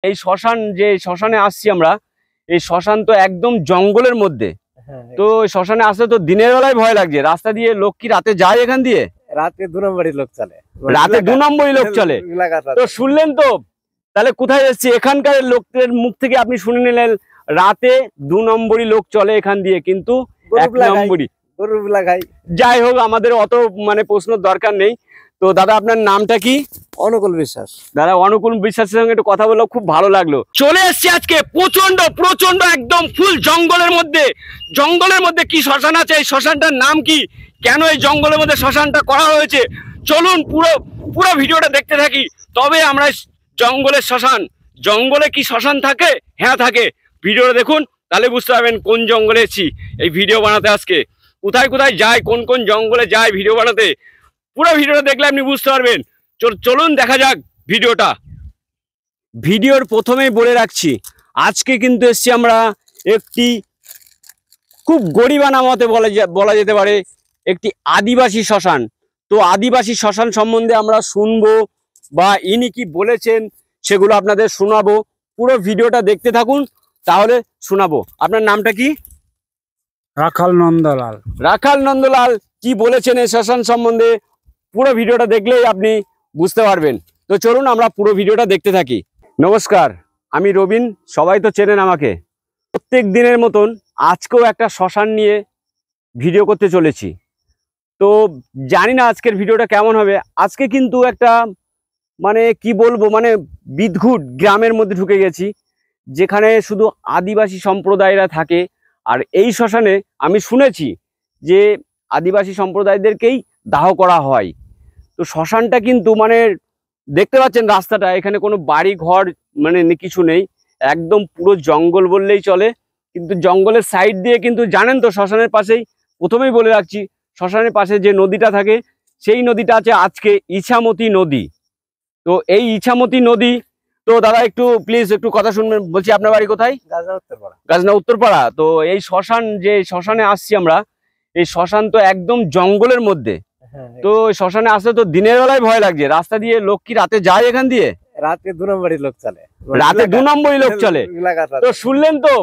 এই শ্মশান যে শ্মশানে আসছি আমরা, এই শ্মশান তো একদম জঙ্গলের মধ্যে। তো শ্মশানে আসলে তো দিনের বেলায় ভয় লাগছে। রাস্তা দিয়ে লোক কি রাতে যায় এখান দিয়ে? রাতে 2 নম্বরই লোক চলে, রাতে 2 নম্বরই লোক চলে। তো শুনলেন তো, তাহলে কোথায় এসছি? এখানকার লোকদের মুখ থেকে আপনি শুনে নিলেন রাতে 2 নম্বরই লোক চলে এখান দিয়ে, কিন্তু 1 নম্বরই। যাই হোক, আমাদের অত প্রশ্ন দরকার নেই। তো দাদা, আপনার নামটা কি? অনুকূল বিশ্বাস। দাদা, অনুকূল বিশ্বাসের সঙ্গে একটু কথা বললাম, খুব ভালো লাগলো। চলে এসছি আজকে প্রচন্ড প্রচন্ড একদম ফুল জঙ্গলের মধ্যে। জঙ্গলের মধ্যে কি শ্মশান আছে, এই শ্মশানটার নাম কি, কেন এই জঙ্গলের মধ্যে শ্মশানটা করা হয়েছে, চলুন পুরো পুরো ভিডিওটা দেখতে থাকি। তবে আমরা জঙ্গলের শ্মশান, জঙ্গলে কি শ্মশান থাকে? হ্যাঁ থাকে। ভিডিওটা দেখুন, তাহলে বুঝতে পারবেন কোন জঙ্গলে এসেছি এই ভিডিও বানাতে। আজকে কোথায় কোথায় যায়, কোন কোন জঙ্গলে যায় ভিডিও বানাতে, পুরো ভিডিওটা দেখলে আপনি বুঝতে পারবেন। চলুন দেখা যাক ভিডিওটা। ভিডিওর প্রথমেই বলে রাখছি, আজকে কিন্তু এসছি আমরা একটি খুব গরিবানা মতে বলা যেতে পারে একটি আদিবাসী শ্মশান। তো আদিবাসী শ্মশান সম্বন্ধে আমরা শুনবো, বা ইনি কি বলেছেন সেগুলো আপনাদের শোনাবো। পুরো ভিডিওটা দেখতে থাকুন, তাহলে শোনাবো। আপনার নামটা কি? রাখাল নন্দলাল। রাখাল নন্দলাল কি বলেছেন এই শ্মশান সম্বন্ধে, পুরো ভিডিওটা দেখলেই আপনি বুঝতে পারবেন। তো চলুন আমরা পুরো ভিডিওটা দেখতে থাকি। নমস্কার, আমি রবিন, সবাই তো চেনেন আমাকে। প্রত্যেক দিনের মতন আজকেও একটা শ্মশান নিয়ে ভিডিও করতে চলেছি। তো জানি না আজকের ভিডিওটা কেমন হবে। আজকে কিন্তু একটা কি বলবো, বিদঘুট গ্রামের মধ্যে ঢুকে গেছি, যেখানে শুধু আদিবাসী সম্প্রদায়রা থাকে। আর এই শ্মশানে আমি শুনেছি যে আদিবাসী সম্প্রদায়দেরকেই দাহ করা হয়। তো শ্মশানটা কিন্তু দেখতে পাচ্ছেন রাস্তাটা, এখানে কোনো বাড়ি ঘর কিছু নেই, একদম পুরো জঙ্গল বললেই চলে। কিন্তু জঙ্গলের সাইড দিয়ে কিন্তু জানেন তো, শ্মশানের পাশেই, প্রথমেই বলে রাখছি, শ্মশানের পাশে যে নদীটা থাকে সেই নদীটা আছে আজকে ইছামতি নদী। তো এই ইছামতি নদী, তো দাদা একটু প্লিজ একটু কথা শুনবেন। বলছি, আপনার বাড়ি কোথায়? গাজনা উত্তরপাড়া। তো এই শ্মশান যে শ্মশানে আসছি আমরা, এই শ্মশান তো একদম জঙ্গলের মধ্যে। তো শ্মশানে আসলে তো দিনের বেলায় ভয় লাগছে। রাস্তা দিয়ে লোক কি রাতে যায় এখান দিয়ে? রাতে 2 নম্বরই লোক চলে, রাতে 2 নম্বরই লোক চলে। তো শুনলেন তো,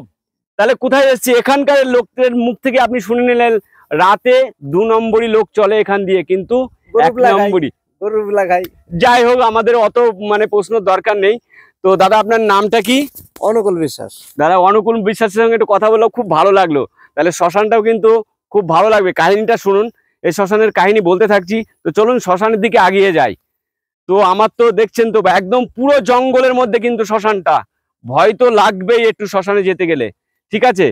তাহলে কোথায় এসছি? এখানকার লোকদের মুখ থেকে আপনি শুনে নিলেন রাতে 2 নম্বরই লোক চলে এখান দিয়ে, কিন্তু 1 নম্বরই। যাই হোক, আমাদের অত প্রশ্ন দরকার নেই। তো দাদা, আপনার নামটা কি? অনুকূল বিশ্বাস। দাদা, অনুকূল বিশ্বাসের সঙ্গে একটু কথা বললাম, খুব ভালো লাগলো। তাহলে শ্মশানটাও কিন্তু খুব ভালো লাগবে, কাহিনীটা শুনুন। এই শ্মশানের কাহিনী বলতে থাকছি। তো চলুন শ্মশানের দিকে এগিয়ে যাই। তো আমার তো দেখছেন তো একদম পুরো জঙ্গলের মধ্যে কিন্তু শ্মশানটা, ভয় তো লাগবেই একটু শ্মশানে যেতে গেলে, ঠিক আছে?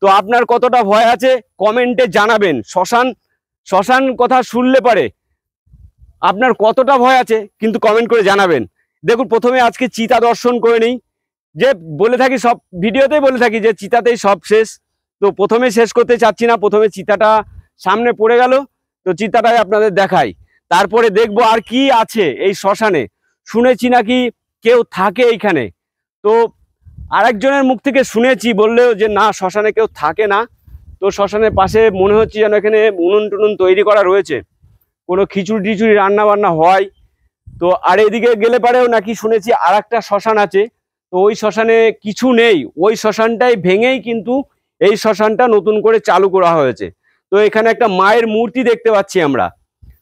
তো আপনার কতটা ভয় আছে কমেন্টে জানাবেন। শ্মশান কথা শুনলে পারে আপনার কতটা ভয় আছে কিন্তু কমেন্ট করে জানাবেন। দেখুন, প্রথমে আজকে চিতা দর্শন করে নিই। যে বলে থাকি, সব ভিডিওতেই বলে থাকি যে চিতাতেই সব শেষ। তো প্রথমে শেষ করতে চাচ্ছি না, প্রথমে চিতাটা সামনে পড়ে গেল, তো চিতাটাই আপনাদের দেখাই। তারপরে দেখবো আর কি আছে এই শ্মশানে। শুনেছি নাকি কেউ থাকে এইখানে। তো আরেকজনের মুখ থেকে শুনেছি, বললেও যে না, শ্মশানে কেউ থাকে না। তো শ্মশানের পাশে মনে হচ্ছে যেন এখানে উনুন টুনুন তৈরি করা রয়েছে, কোনো খিচুড়ি টিচুড়ি রান্না বান্না হয়। তো আর এদিকে গেলে পারেও নাকি শুনেছি আর একটা শ্মশান আছে। তো ওই শ্মশানে কিছু নেই, ওই শ্মশানটাই ভেঙেই কিন্তু এই শ্মশানটা নতুন করে চালু করা হয়েছে। তো এখানে একটা মায়ের মূর্তি দেখতে পাচ্ছি আমরা।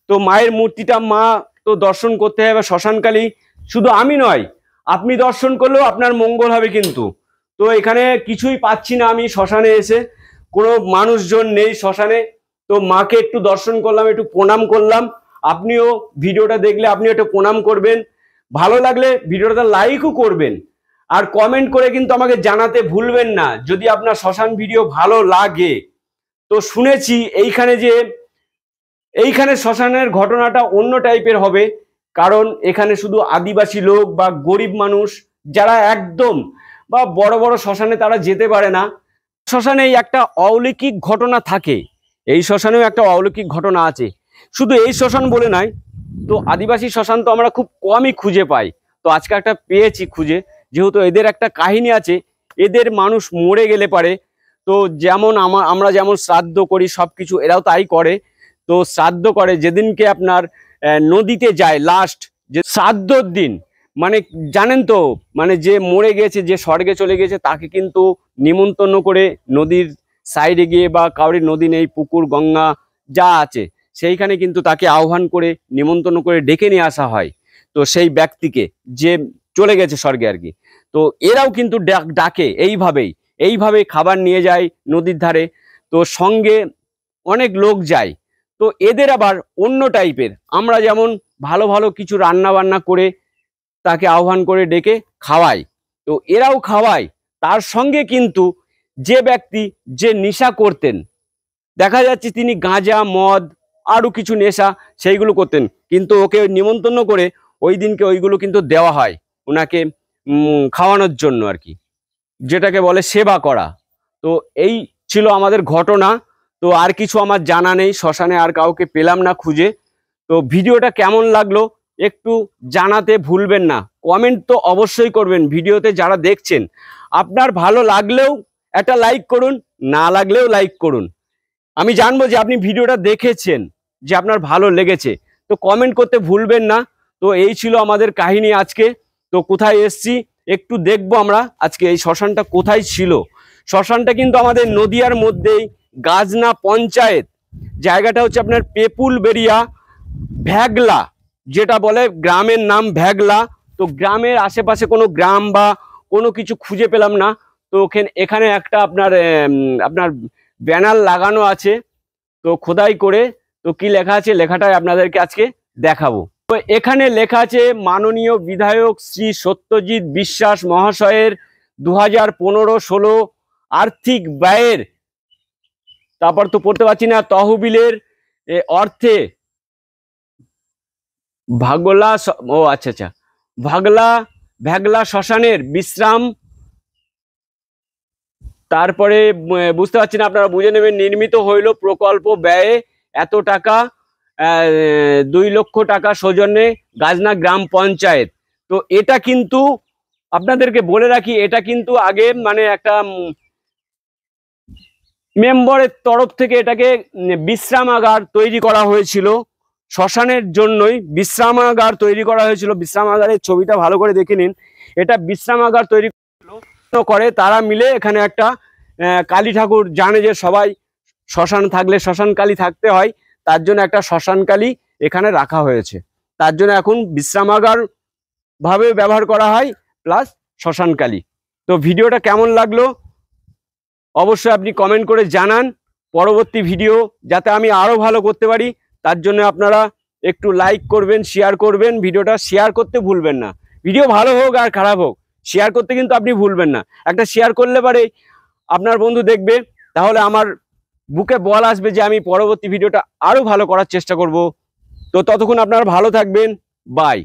তো মায়ের মূর্তিটা মা তো দর্শন করতে হবে শ্মশানকালী। শুধু আমি নয়, আপনি দর্শন করলেও আপনার মঙ্গল হবে কিন্তু। তো এখানে কিছুই পাচ্ছি না আমি শ্মশানে এসে, কোনো মানুষজন নেই শ্মশানে। তো মাকে একটু দর্শন করলাম, একটু প্রণাম করলাম। আপনিও ভিডিওটা দেখলে আপনিও একটু প্রণাম করবেন, ভালো লাগলে ভিডিওটা লাইকও করবেন, আর কমেন্ট করে কিন্তু আমাকে জানাতে ভুলবেন না যদি আপনার শ্মশান ভিডিও ভালো লাগে। তো শুনেছি এইখানে শ্মশানের ঘটনাটা অন্য টাইপের হবে, কারণ এখানে শুধু আদিবাসী লোক বা গরিব মানুষ যারা একদম বা বড় বড় শ্মশানে তারা যেতে পারে না। শ্মশানে একটা অলৌকিক ঘটনা থাকে, এই শ্মশানেও একটা অলৌকিক ঘটনা আছে। শুধু এই শ্মশান বলে নয়, তো আদিবাসী শ্মশান তো আমরা খুব কমই খুঁজে পাই। তো আজকে একটা পেয়েছি খুঁজে, যেহেতু এদের একটা কাহিনী আছে। এদের মানুষ মরে গেলে পারে, তো যেমন আমরা যেমন শ্রাদ্ধ করি সব কিছু, এরাও তাই করে। তো শ্রাদ্ধ করে যেদিনকে আপনার নদীতে যায়, লাস্ট যে শ্রাদ্ধর দিন, মানে জানেন তো, মানে যে মরে গেছে, যে স্বর্গে চলে গেছে, তাকে কিন্তু নিমন্ত্রণ করে নদীর সাইডে গিয়ে, বা কাউরি নদী নেই, পুকুর গঙ্গা যা আছে সেইখানে কিন্তু তাকে আহ্বান করে নিমন্ত্রণ করে ডেকে নিয়ে আসা হয়। তো সেই ব্যক্তিকে যে চলে গেছে স্বর্গে আর কি, তো এরাও কিন্তু ডাকে এইভাবেই খাবার নিয়ে যায় নদীর ধারে। তো সঙ্গে অনেক লোক যায়। তো এদের আবার অন্য টাইপের, আমরা যেমন ভালো ভালো কিছু রান্না বান্না করে তাকে আহ্বান করে ডেকে খাওয়াই, তো এরাও খাওয়ায়। তার সঙ্গে কিন্তু যে ব্যক্তি যে নেশা করতেন, দেখা যাচ্ছে তিনি গাঁজা মদ আরো কিছু নেশা সেইগুলো করতেন, কিন্তু ওকে নিমন্ত্রণ করে ওই দিনকে ওইগুলো কিন্তু দেওয়া হয় ওনাকে খাওয়ানোর জন্য আর কি, যেটাকে বলে সেবা করা। তো এই ছিল আমাদের ঘটনা। তো আর কিছু আমার জানা নেই, শ্মশানে আর কাউকে পেলাম না খুঁজে। তো ভিডিওটা কেমন লাগলো একটু জানাতে ভুলবেন না, কমেন্ট তো অবশ্যই করবেন। ভিডিওতে যারা দেখছেন, আপনার ভালো লাগলেও একটা লাইক করুন, না লাগলেও লাইক করুন। আমি জানবো যে আপনি ভিডিওটা দেখেছেন, যে আপনার ভালো লেগেছে। তো কমেন্ট করতে ভুলবেন না। তো এই ছিল আমাদের কাহিনী আজকে। তো কোথায় এসছি একটু দেখবো আমরা আজকে, এই শ্মশানটা কোথায় ছিল। শ্মশানটা কিন্তু আমাদের নদিয়ার মধ্যেই, গাজনা পঞ্চায়েত, জায়গাটা হচ্ছে আপনার পেপুলবেড়িয়া ভ্যাগলা, যেটা বলে গ্রামের নাম ভ্যাগলা। তো গ্রামের আশেপাশে কোনো গ্রাম বা কোনো কিছু খুঁজে পেলাম না। তো এখানে একটা আপনার ব্যানার লাগানো আছে, তো খোদাই করে। তো কি লেখা আছে, লেখাটাই আপনাদেরকে আজকে দেখাবো। তো এখানে লেখা আছে মাননীয় বিধায়ক শ্রী সত্যজিৎ বিশ্বাস মহাশয়ের 2015-16 আর্থিক ব্যয়ের, তারপর তো পড়তে পারছি না, তহবিলের অর্থে ভ্যাগলা শ্মশানের বিশ্রাম, তারপরে বুঝতে পারছি না, আপনারা বুঝে নেবেন, নির্মিত হইল প্রকল্প ব্যয়ে এত টাকা, 2 লক্ষ টাকা সৌজন্যে গাজনা গ্রাম পঞ্চায়েত। তো এটা কিন্তু আপনাদেরকে বলে রাখি, এটা কিন্তু আগে মানে একটা মেম্বারের তরফ থেকে এটাকে বিশ্রামাগার তৈরি করা হয়েছিল, শ্মশানের জন্যই বিশ্রামাগার তৈরি করা হয়েছিল। বিশ্রামাগারের ছবিটা ভালো করে দেখে নিন, এটা বিশ্রামাগার তৈরি করে তারা মিলে। এখানে একটা কালী ঠাকুর, জানে যে সবাই শ্মশান থাকলে শ্মশান কালী থাকতে হয়, তার জন্য একটা শ্মশান কালী এখানে রাখা হয়েছে। তার জন্য এখন বিশ্রামাগার ভাবে ব্যবহার করা হয়, প্লাস শ্মশান কালী। তো ভিডিওটা কেমন লাগলো অবশ্যই আপনি কমেন্ট করে জানান। পরবর্তী ভিডিও যাতে আমি আরো ভালো করতে পারি, তার জন্য আপনারা একটু লাইক করবেন, শেয়ার করবেন। ভিডিওটা শেয়ার করতে ভুলবেন না, ভিডিও ভালো হোক আর খারাপ হোক, শেয়ার করতে কিন্তু আপনি ভুলবেন না। একটা শেয়ার করলে পরে আপনার বন্ধু দেখবে, তাহলে আমার বুকে বল আসবে যে আমি পরবর্তী ভিডিওটা আরো ভালো করার চেষ্টা করব। তো ততক্ষণ আপনারা ভালো থাকবেন, বাই।